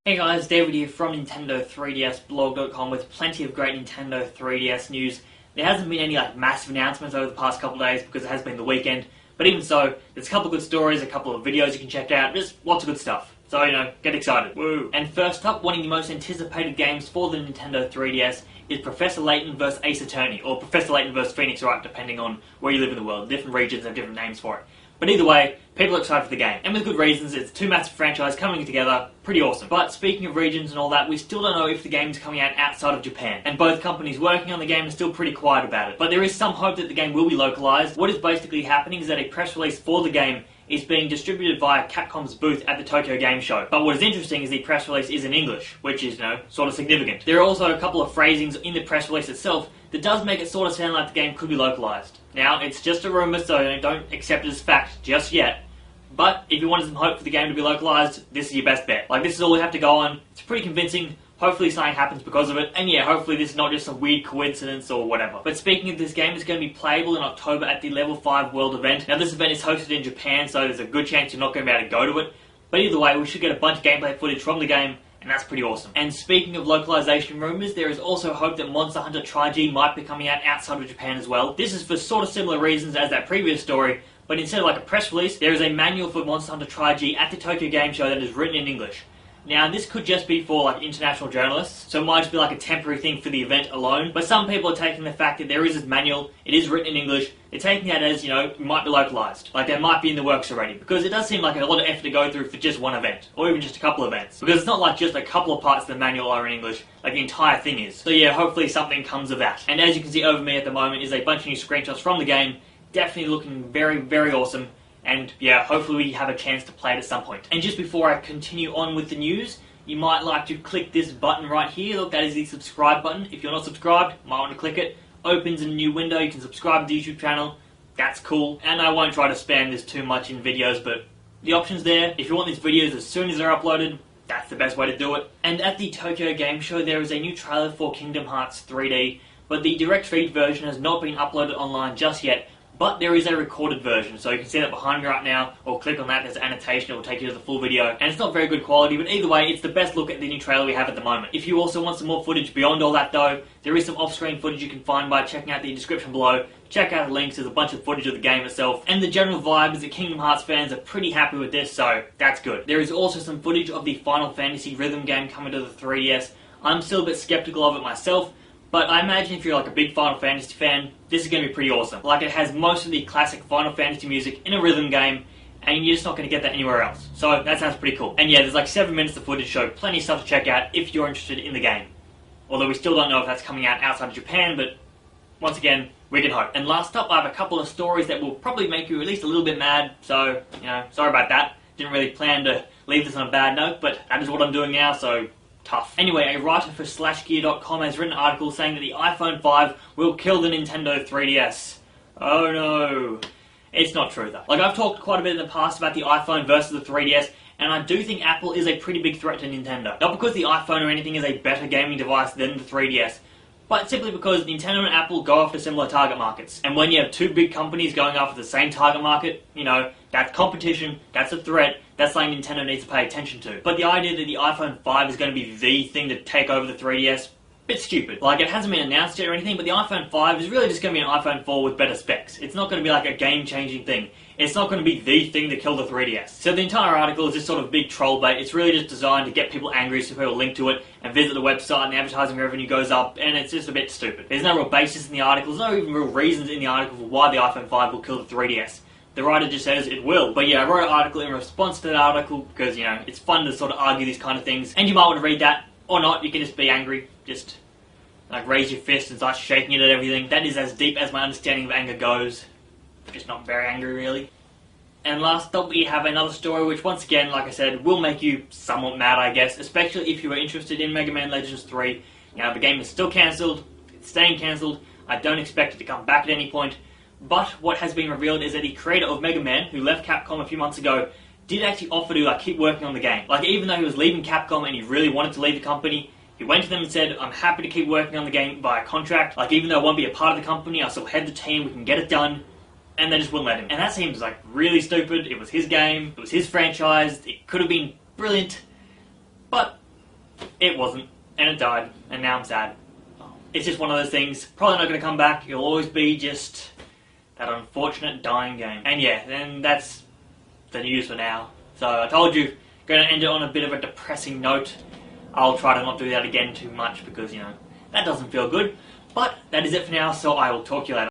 Hey guys, David here from Nintendo 3DS blog.com with plenty of great Nintendo 3DS news. There hasn't been any massive announcements over the past couple of days because it has been the weekend, but even so, there's a couple of good stories, a couple of videos you can check out, just lots of good stuff. So, get excited. Woo! And first up, one of the most anticipated games for the Nintendo 3DS is Professor Layton vs Ace Attorney, or Professor Layton vs Phoenix Wright, depending on where you live in the world. Different regions have different names for it. But either way, people are excited for the game. And with good reasons, it's two massive franchises coming together, pretty awesome. But speaking of regions and all that, we still don't know if the game's coming out outside of Japan. And both companies working on the game are still pretty quiet about it. But there is some hope that the game will be localized. What is basically happening is that a press release for the game is being distributed via Capcom's booth at the Tokyo Game Show. But what is interesting is the press release is in English, which is, sort of significant. There are also a couple of phrasings in the press release itself that does make it sort of sound like the game could be localized. Now, it's just a rumour, so don't accept it as fact just yet. But if you wanted some hope for the game to be localized, this is your best bet. This is all we have to go on. It's pretty convincing. Hopefully something happens because of it. And yeah, hopefully this is not just some weird coincidence or whatever. But speaking of this game, it's going to be playable in October at the Level 5 World event. Now this event is hosted in Japan, so there's a good chance you're not going to be able to go to it. But either way, we should get a bunch of gameplay footage from the game, and that's pretty awesome. And speaking of localization rumours, there is also hope that Monster Hunter Tri-G might be coming out outside of Japan as well. This is for sort of similar reasons as that previous story, but instead of a press release, there is a manual for Monster Hunter Tri-G at the Tokyo Game Show that is written in English. Now, this could just be for international journalists, so it might just be a temporary thing for the event alone, but some people are taking the fact that there is this manual, it is written in English, they're taking that as, it might be localized. They might be in the works already, because it does seem like a lot of effort to go through for just one event, or even just a couple of events. Because it's not just a couple of parts of the manual are in English, the entire thing is. So yeah, hopefully something comes of that. And as you can see over me at the moment is a bunch of new screenshots from the game, definitely looking very, very awesome. And yeah, hopefully we have a chance to play it at some point. And just before I continue on with the news, you might like to click this button right here. Look, that is the subscribe button. If you're not subscribed, you might want to click it. Opens in a new window, you can subscribe to the YouTube channel. That's cool. And I won't try to spam this too much in videos, but the option's there. If you want these videos as soon as they're uploaded, that's the best way to do it. And at the Tokyo Game Show, there is a new trailer for Kingdom Hearts 3D, but the direct feed version has not been uploaded online just yet. But there is a recorded version, so you can see that behind me right now, or click on that, there's an annotation, it will take you to the full video. And it's not very good quality, but either way, it's the best look at the new trailer we have at the moment. If you also want some more footage beyond all that though, there is some off-screen footage you can find by checking out the description below. Check out the links, there's a bunch of footage of the game itself. And the general vibe is that Kingdom Hearts fans are pretty happy with this, so that's good. There is also some footage of the Final Fantasy rhythm game coming to the 3DS. I'm still a bit skeptical of it myself, but I imagine if you're a big Final Fantasy fan, this is going to be pretty awesome. It has most of the classic Final Fantasy music in a rhythm game, and you're just not going to get that anywhere else. So that sounds pretty cool. And yeah, there's 7 minutes of footage, so plenty of stuff to check out if you're interested in the game. Although we still don't know if that's coming out outside of Japan, but once again, we can hope. And last up, I have a couple of stories that will probably make you at least a little bit mad, so, sorry about that. Didn't really plan to leave this on a bad note, but that is what I'm doing now, so tough. Anyway, a writer for SlashGear.com has written an article saying that the iPhone 5 will kill the Nintendo 3DS. Oh no. It's not true though. I've talked quite a bit in the past about the iPhone versus the 3DS, and I do think Apple is a pretty big threat to Nintendo. Not because the iPhone or anything is a better gaming device than the 3DS, but simply because Nintendo and Apple go after similar target markets. And when you have two big companies going after the same target market, that's competition, that's a threat, that's something Nintendo needs to pay attention to. But the idea that the iPhone 5 is going to be the thing to take over the 3DS, bit stupid. It hasn't been announced yet or anything, but the iPhone 5 is really just going to be an iPhone 4 with better specs. It's not going to be a game-changing thing. It's not going to be the thing to kill the 3DS. So the entire article is just sort of big troll bait. It's really just designed to get people angry so people link to it and visit the website and the advertising revenue goes up, and it's just a bit stupid. There's no real basis in the article, there's no even real reasons in the article for why the iPhone 5 will kill the 3DS. The writer just says it will. But yeah, I wrote an article in response to that article because, it's fun to sort of argue these kind of things. And you might want to read that, or not, you can just be angry. Just, raise your fist and start shaking it at everything. That is as deep as my understanding of anger goes. Just not very angry, really. And last up, we have another story which, once again, like I said, will make you somewhat mad, I guess. Especially if you are interested in Mega Man Legends 3. The game is still cancelled. It's staying cancelled. I don't expect it to come back at any point. But what has been revealed is that the creator of Mega Man, who left Capcom a few months ago, did actually offer to keep working on the game. Even though he was leaving Capcom and he really wanted to leave the company, he went to them and said, I'm happy to keep working on the game via contract. Even though I won't be a part of the company, I'll still head the team, we can get it done. And they just wouldn't let him. And that seems really stupid. It was his game, it was his franchise, it could have been brilliant. But it wasn't, and it died, and now I'm sad. It's just one of those things, probably not going to come back. It'll always be just that unfortunate dying game. And yeah, then that's the news for now. So I told you, going to end it on a bit of a depressing note. I'll try to not do that again too much because, you know, that doesn't feel good. But that is it for now, so I will talk to you later.